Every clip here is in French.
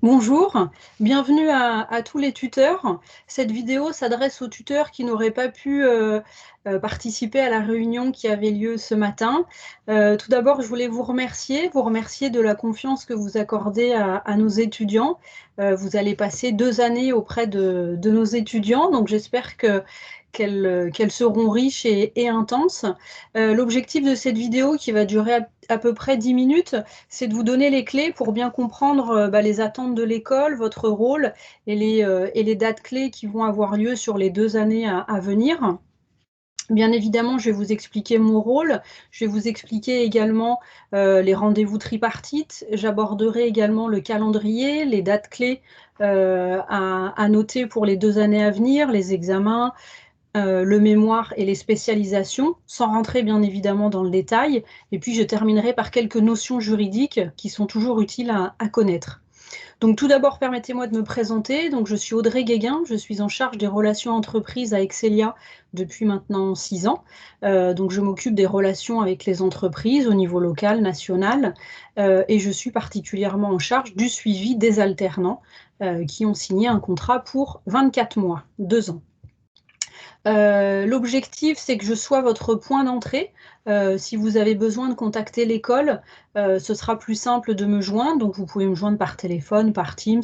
Bonjour, bienvenue à tous les tuteurs. Cette vidéo s'adresse aux tuteurs qui n'auraient pas pu participer à la réunion qui avait lieu ce matin. Tout d'abord, je voulais vous remercier de la confiance que vous accordez à nos étudiants. Vous allez passer 2 années auprès de nos étudiants, donc j'espère qu'elles seront riches et intenses. L'objectif de cette vidéo, qui va durer à peu près 10 minutes, c'est de vous donner les clés pour bien comprendre les attentes de l'école, votre rôle et les dates clés qui vont avoir lieu sur les 2 années à venir. Bien évidemment, je vais vous expliquer mon rôle, je vais vous expliquer également les rendez-vous tripartites, j'aborderai également le calendrier, les dates clés à noter pour les 2 années à venir, les examens, le mémoire et les spécialisations, sans rentrer bien évidemment dans le détail. Et puis je terminerai par quelques notions juridiques qui sont toujours utiles à connaître. Donc tout d'abord, permettez-moi de me présenter. Donc je suis Audrey Guéguin, je suis en charge des relations entreprises à Excelia depuis maintenant 6 ans. Donc je m'occupe des relations avec les entreprises au niveau local, national, et je suis particulièrement en charge du suivi des alternants qui ont signé un contrat pour 24 mois, 2 ans. L'objectif, c'est que je sois votre point d'entrée. Si vous avez besoin de contacter l'école, ce sera plus simple de me joindre. Donc, vous pouvez me joindre par téléphone, par Teams,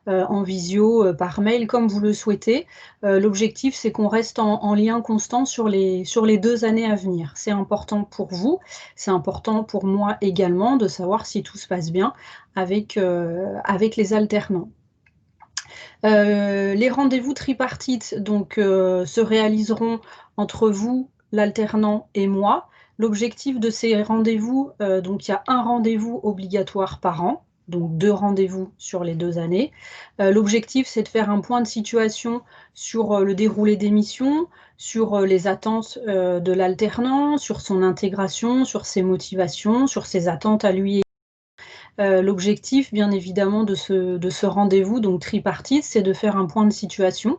en visio, par mail, comme vous le souhaitez. L'objectif, c'est qu'on reste en lien constant sur les 2 années à venir. C'est important pour vous, c'est important pour moi également de savoir si tout se passe bien avec les alternants. Les rendez-vous tripartites se réaliseront entre vous, l'alternant et moi. L'objectif de ces rendez-vous, il y a un rendez-vous obligatoire par an, donc 2 rendez-vous sur les 2 années. L'objectif, c'est de faire un point de situation sur le déroulé des missions, sur les attentes de l'alternant, sur son intégration, sur ses motivations, sur ses attentes à lui. L'objectif, bien évidemment, de ce rendez-vous, donc tripartite, c'est de faire un point de situation.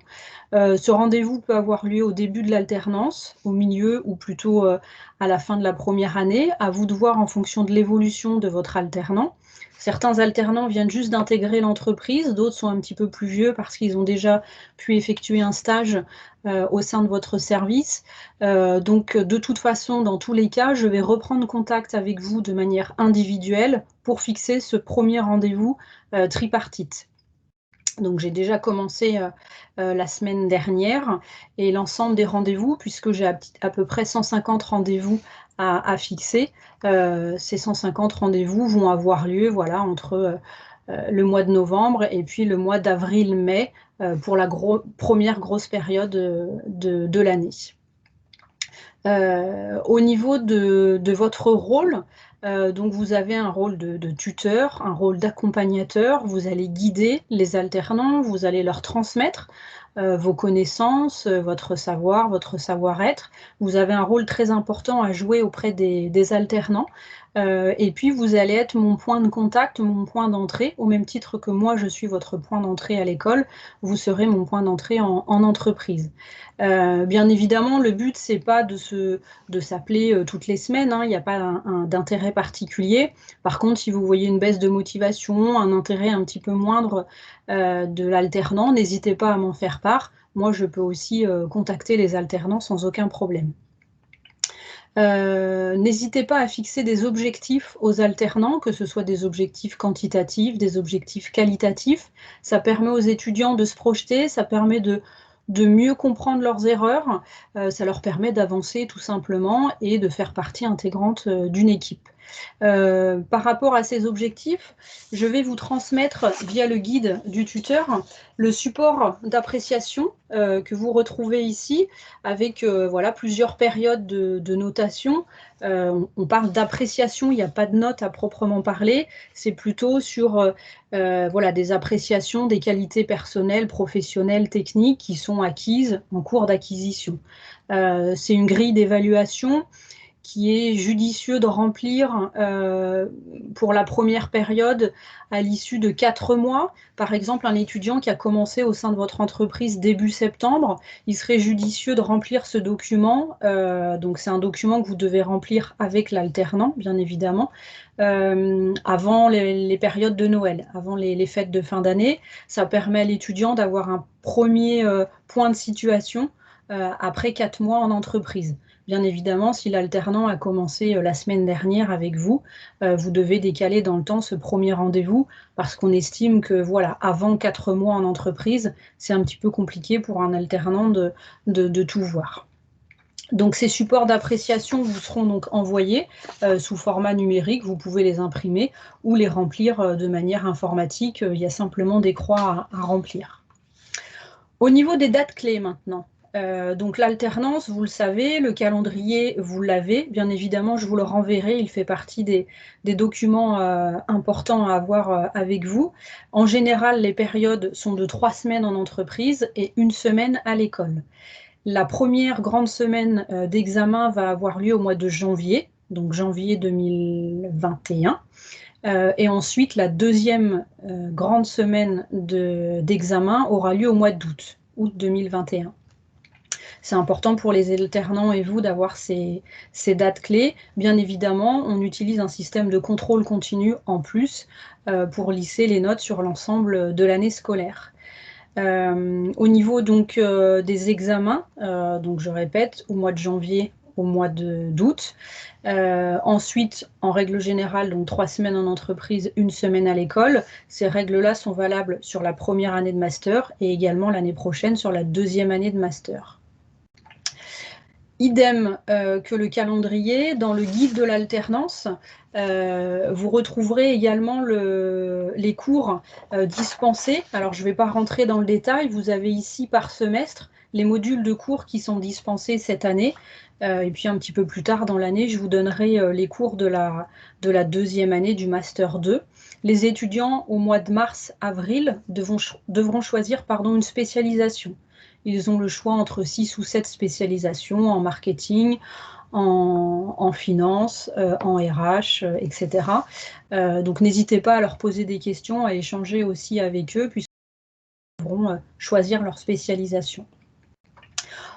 Ce rendez-vous peut avoir lieu au début de l'alternance, au milieu ou plutôt à la fin de la première année. À vous de voir en fonction de l'évolution de votre alternant. Certains alternants viennent juste d'intégrer l'entreprise, d'autres sont un petit peu plus vieux parce qu'ils ont déjà pu effectuer un stage au sein de votre service. Donc, de toute façon, dans tous les cas, je vais reprendre contact avec vous de manière individuelle pour fixer ce premier rendez-vous tripartite. Donc j'ai déjà commencé la semaine dernière et l'ensemble des rendez-vous, puisque j'ai à peu près 150 rendez-vous à fixer, ces 150 rendez-vous vont avoir lieu voilà, entre le mois de novembre et puis le mois d'avril-mai pour la première grosse période de l'année. Au niveau de votre rôle, donc vous avez un rôle de tuteur, un rôle d'accompagnateur, vous allez guider les alternants, vous allez leur transmettre vos connaissances, votre savoir, votre savoir-être. Vous avez un rôle très important à jouer auprès des alternants. Et puis vous allez être mon point de contact, mon point d'entrée, au même titre que moi je suis votre point d'entrée à l'école, vous serez mon point d'entrée en entreprise. Bien évidemment, le but, c'est pas de s'appeler toutes les semaines, hein, il n'y a pas d'intérêt particulier. Par contre, si vous voyez une baisse de motivation, un intérêt un petit peu moindre de l'alternant, n'hésitez pas à m'en faire part. Moi, je peux aussi contacter les alternants sans aucun problème. N'hésitez pas à fixer des objectifs aux alternants, que ce soit des objectifs quantitatifs, des objectifs qualitatifs. Ça permet aux étudiants de se projeter, ça permet de mieux comprendre leurs erreurs, ça leur permet d'avancer tout simplement et de faire partie intégrante d'une équipe. Par rapport à ces objectifs, je vais vous transmettre via le guide du tuteur le support d'appréciation que vous retrouvez ici avec voilà, plusieurs périodes de notation. On parle d'appréciation, il n'y a pas de note à proprement parler, c'est plutôt sur voilà, des appréciations des qualités personnelles, professionnelles, techniques qui sont acquises en cours d'acquisition. C'est une grille d'évaluation qui est judicieux de remplir pour la première période à l'issue de 4 mois. Par exemple, un étudiant qui a commencé au sein de votre entreprise début septembre, il serait judicieux de remplir ce document. Donc c'est un document que vous devez remplir avec l'alternant, bien évidemment, avant les périodes de Noël, avant les fêtes de fin d'année. Ça permet à l'étudiant d'avoir un premier point de situation après 4 mois en entreprise. Bien évidemment, si l'alternant a commencé la semaine dernière avec vous, vous devez décaler dans le temps ce premier rendez-vous parce qu'on estime que voilà, avant 4 mois en entreprise, c'est un petit peu compliqué pour un alternant de tout voir. Donc ces supports d'appréciation vous seront donc envoyés sous format numérique, vous pouvez les imprimer ou les remplir de manière informatique, il y a simplement des croix à remplir. Au niveau des dates clés maintenant, donc l'alternance, vous le savez, le calendrier, vous l'avez. Bien évidemment, je vous le renverrai, il fait partie des documents importants à avoir avec vous. En général, les périodes sont de 3 semaines en entreprise et 1 semaine à l'école. La première grande semaine d'examen va avoir lieu au mois de janvier, donc janvier 2021. Et ensuite, la deuxième grande semaine d'examen aura lieu au mois d'août, août 2021. C'est important pour les alternants et vous d'avoir ces dates clés. Bien évidemment, on utilise un système de contrôle continu en plus pour lisser les notes sur l'ensemble de l'année scolaire. Au niveau donc des examens, donc je répète, au mois de janvier, au mois d'août. Ensuite, en règle générale, donc 3 semaines en entreprise, 1 semaine à l'école. Ces règles-là sont valables sur la première année de master et également l'année prochaine sur la deuxième année de master. Idem que le calendrier, dans le guide de l'alternance, vous retrouverez également les cours dispensés. Alors je ne vais pas rentrer dans le détail, vous avez ici par semestre les modules de cours qui sont dispensés cette année. Et puis un petit peu plus tard dans l'année, je vous donnerai les cours de la deuxième année du Master 2. Les étudiants, au mois de mars-avril, devront choisir une spécialisation. Ils ont le choix entre 6 ou 7 spécialisations en marketing, en finance, en RH, etc. Donc n'hésitez pas à leur poser des questions, à échanger aussi avec eux, puisqu'ils devront choisir leur spécialisation.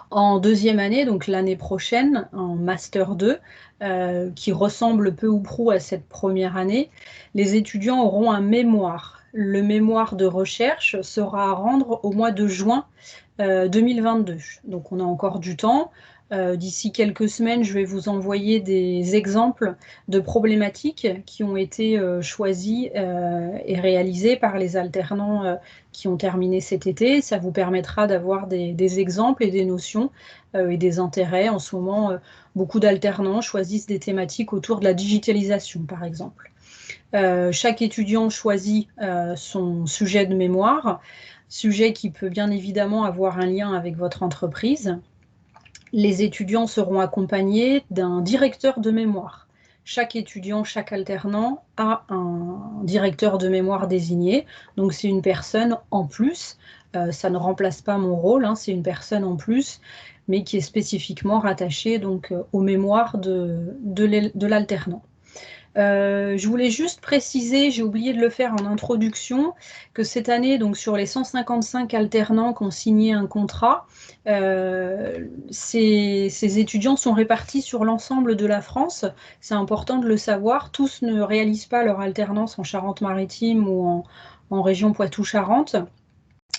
En deuxième année, donc l'année prochaine, en Master 2, qui ressemble peu ou prou à cette première année, les étudiants auront un mémoire. Le mémoire de recherche sera à rendre au mois de juin 2022. Donc on a encore du temps. D'ici quelques semaines, je vais vous envoyer des exemples de problématiques qui ont été choisies et réalisées par les alternants qui ont terminé cet été. Ça vous permettra d'avoir des exemples et des notions et des intérêts. En ce moment, beaucoup d'alternants choisissent des thématiques autour de la digitalisation, par exemple. Chaque étudiant choisit son sujet de mémoire, sujet qui peut bien évidemment avoir un lien avec votre entreprise. Les étudiants seront accompagnés d'un directeur de mémoire. Chaque étudiant, chaque alternant a un directeur de mémoire désigné. Donc c'est une personne en plus. Ça ne remplace pas mon rôle, hein, c'est une personne en plus, mais qui est spécifiquement rattachée donc, aux mémoires de l'alternant. Je voulais juste préciser, j'ai oublié de le faire en introduction, que cette année, donc sur les 155 alternants qui ont signé un contrat, ces étudiants sont répartis sur l'ensemble de la France. C'est important de le savoir. Tous ne réalisent pas leur alternance en Charente-Maritime ou en région Poitou-Charentes.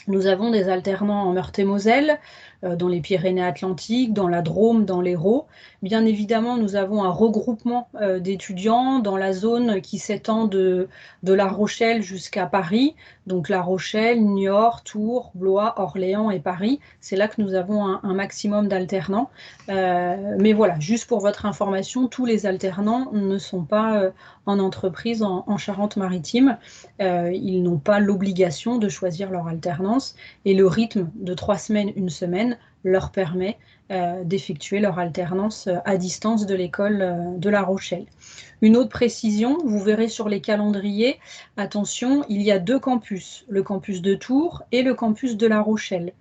Nous avons des alternants en Meurthe-et-Moselle, dans les Pyrénées-Atlantiques, dans la Drôme, dans l'Hérault. Bien évidemment, nous avons un regroupement d'étudiants dans la zone qui s'étend de La Rochelle jusqu'à Paris. Donc La Rochelle, Niort, Tours, Blois, Orléans et Paris. C'est là que nous avons un maximum d'alternants. Mais voilà, juste pour votre information, tous les alternants ne sont pas en entreprise en Charente-Maritime. Ils n'ont pas l'obligation de choisir leur alternance et le rythme de 3 semaines, 1 semaine leur permet d'effectuer leur alternance à distance de l'école de La Rochelle. Une autre précision, vous verrez sur les calendriers, attention, il y a 2 campus, le campus de Tours et le campus de La Rochelle.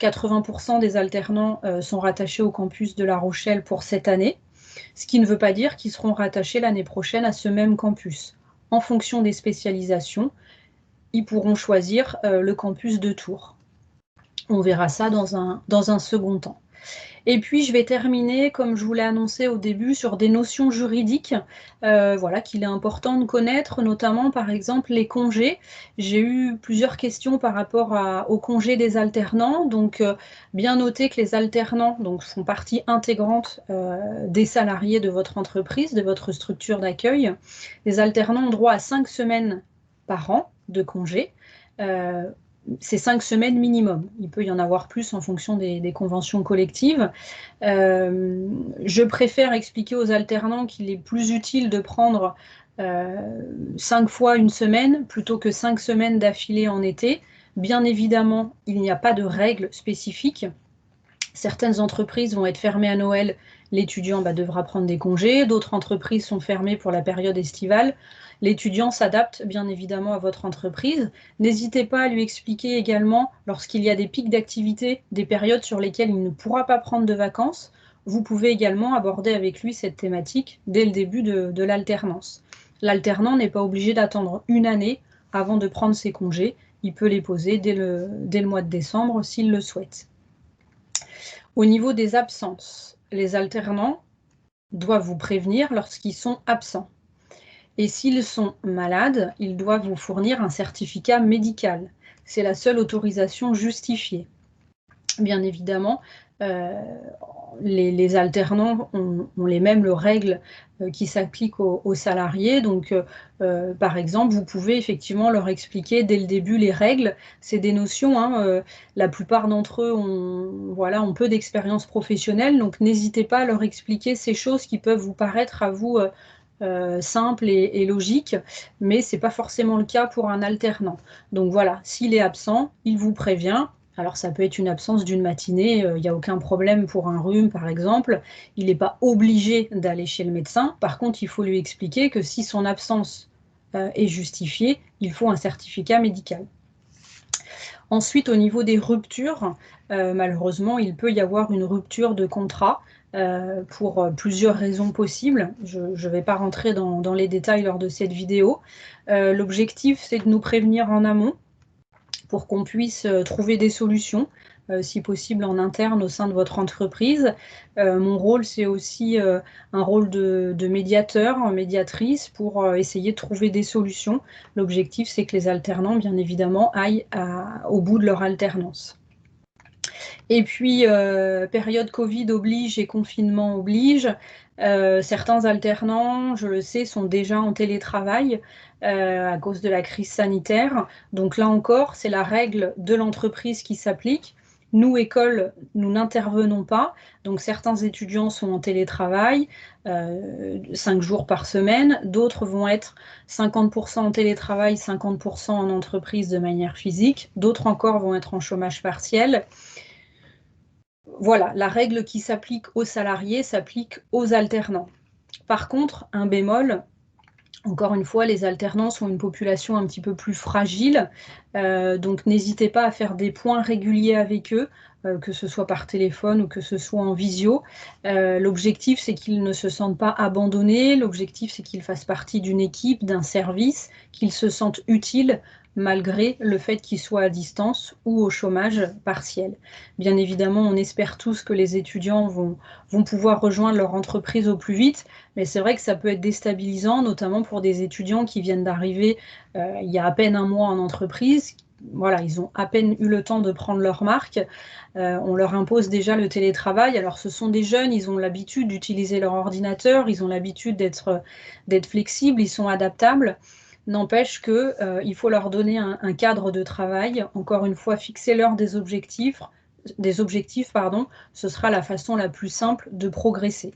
80% des alternants sont rattachés au campus de La Rochelle pour cette année. ce qui ne veut pas dire qu'ils seront rattachés l'année prochaine à ce même campus. En fonction des spécialisations, ils pourront choisir le campus de Tours. On verra ça dans un second temps. Et puis, je vais terminer, comme je vous l'ai annoncé au début, sur des notions juridiques voilà, qu'il est important de connaître, notamment, par exemple, les congés. J'ai eu plusieurs questions par rapport aux congés des alternants. Donc, bien noter que les alternants donc, font partie intégrante des salariés de votre entreprise, de votre structure d'accueil. Les alternants ont droit à 5 semaines par an de congés. C'est 5 semaines minimum. Il peut y en avoir plus en fonction des conventions collectives. Je préfère expliquer aux alternants qu'il est plus utile de prendre 5 fois une semaine plutôt que 5 semaines d'affilée en été. Bien évidemment, il n'y a pas de règles spécifiques. Certaines entreprises vont être fermées à Noël, l'étudiant devra prendre des congés. D'autres entreprises sont fermées pour la période estivale. L'étudiant s'adapte bien évidemment à votre entreprise. N'hésitez pas à lui expliquer également, lorsqu'il y a des pics d'activité, des périodes sur lesquelles il ne pourra pas prendre de vacances. Vous pouvez également aborder avec lui cette thématique dès le début de l'alternance. L'alternant n'est pas obligé d'attendre une année avant de prendre ses congés. Il peut les poser dès le mois de décembre s'il le souhaite. Au niveau des absences, les alternants doivent vous prévenir lorsqu'ils sont absents. Et s'ils sont malades, ils doivent vous fournir un certificat médical. C'est la seule autorisation justifiée. Bien évidemment, les alternants ont les mêmes règles qui s'appliquent aux salariés. Donc, par exemple, vous pouvez effectivement leur expliquer dès le début les règles. C'est des notions, hein, la plupart d'entre eux ont peu d'expérience professionnelle, donc n'hésitez pas à leur expliquer ces choses qui peuvent vous paraître à vous simple et logique, mais ce n'est pas forcément le cas pour un alternant. Donc voilà, s'il est absent, il vous prévient. Alors ça peut être une absence d'une matinée, il n'y a aucun problème pour un rhume par exemple. Il n'est pas obligé d'aller chez le médecin. Par contre, il faut lui expliquer que si son absence est justifiée, il faut un certificat médical. Ensuite, au niveau des ruptures, malheureusement, il peut y avoir une rupture de contrat pour plusieurs raisons possibles. Je ne vais pas rentrer dans les détails lors de cette vidéo. L'objectif, c'est de nous prévenir en amont pour qu'on puisse trouver des solutions, si possible en interne au sein de votre entreprise. Mon rôle, c'est aussi un rôle de médiateur, médiatrice, pour essayer de trouver des solutions. L'objectif, c'est que les alternants, bien évidemment, aillent au bout de leur alternance. Et puis, période Covid oblige et confinement oblige. Certains alternants, je le sais, sont déjà en télétravail à cause de la crise sanitaire. Donc là encore, c'est la règle de l'entreprise qui s'applique. Nous, école, nous n'intervenons pas. Donc certains étudiants sont en télétravail 5 jours par semaine. D'autres vont être 50% en télétravail, 50% en entreprise de manière physique. D'autres encore vont être en chômage partiel. Voilà, la règle qui s'applique aux salariés s'applique aux alternants. Par contre, un bémol, encore une fois, les alternants sont une population un petit peu plus fragile, donc n'hésitez pas à faire des points réguliers avec eux, que ce soit par téléphone ou que ce soit en visio. L'objectif, c'est qu'ils ne se sentent pas abandonnés, l'objectif, c'est qu'ils fassent partie d'une équipe, d'un service, qu'ils se sentent utiles malgré le fait qu'ils soient à distance ou au chômage partiel. Bien évidemment, on espère tous que les étudiants vont pouvoir rejoindre leur entreprise au plus vite, mais c'est vrai que ça peut être déstabilisant, notamment pour des étudiants qui viennent d'arriver il y a à peine un mois en entreprise. Voilà, ils ont à peine eu le temps de prendre leur marque. On leur impose déjà le télétravail. Alors, ce sont des jeunes, ils ont l'habitude d'utiliser leur ordinateur, ils ont l'habitude d'être flexibles, ils sont adaptables. N'empêche qu'il faut leur donner un cadre de travail. Encore une fois, fixez-leur des objectifs, ce sera la façon la plus simple de progresser.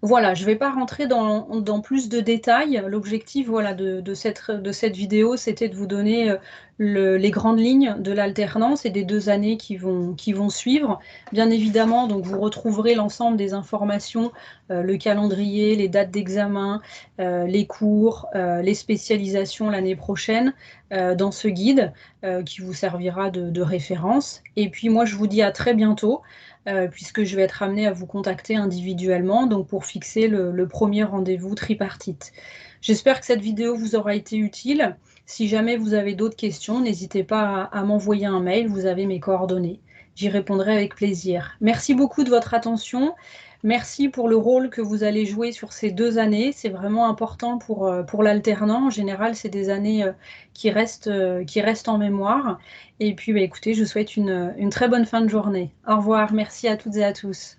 Voilà, je ne vais pas rentrer dans plus de détails. L'objectif de cette vidéo, c'était de vous donner les grandes lignes de l'alternance et des 2 années qui vont suivre. Bien évidemment, donc, vous retrouverez l'ensemble des informations, le calendrier, les dates d'examen, les cours, les spécialisations l'année prochaine dans ce guide qui vous servira de référence. Et puis moi, je vous dis à très bientôt. puisque je vais être amenée à vous contacter individuellement, donc pour fixer le premier rendez-vous tripartite. J'espère que cette vidéo vous aura été utile. Si jamais vous avez d'autres questions, n'hésitez pas à m'envoyer un mail, vous avez mes coordonnées. J'y répondrai avec plaisir. Merci beaucoup de votre attention. Merci pour le rôle que vous allez jouer sur ces 2 années. C'est vraiment important pour l'alternant. En général, c'est des années qui restent en mémoire. Et puis, bah, écoutez, je vous souhaite une très bonne fin de journée. Au revoir. Merci à toutes et à tous.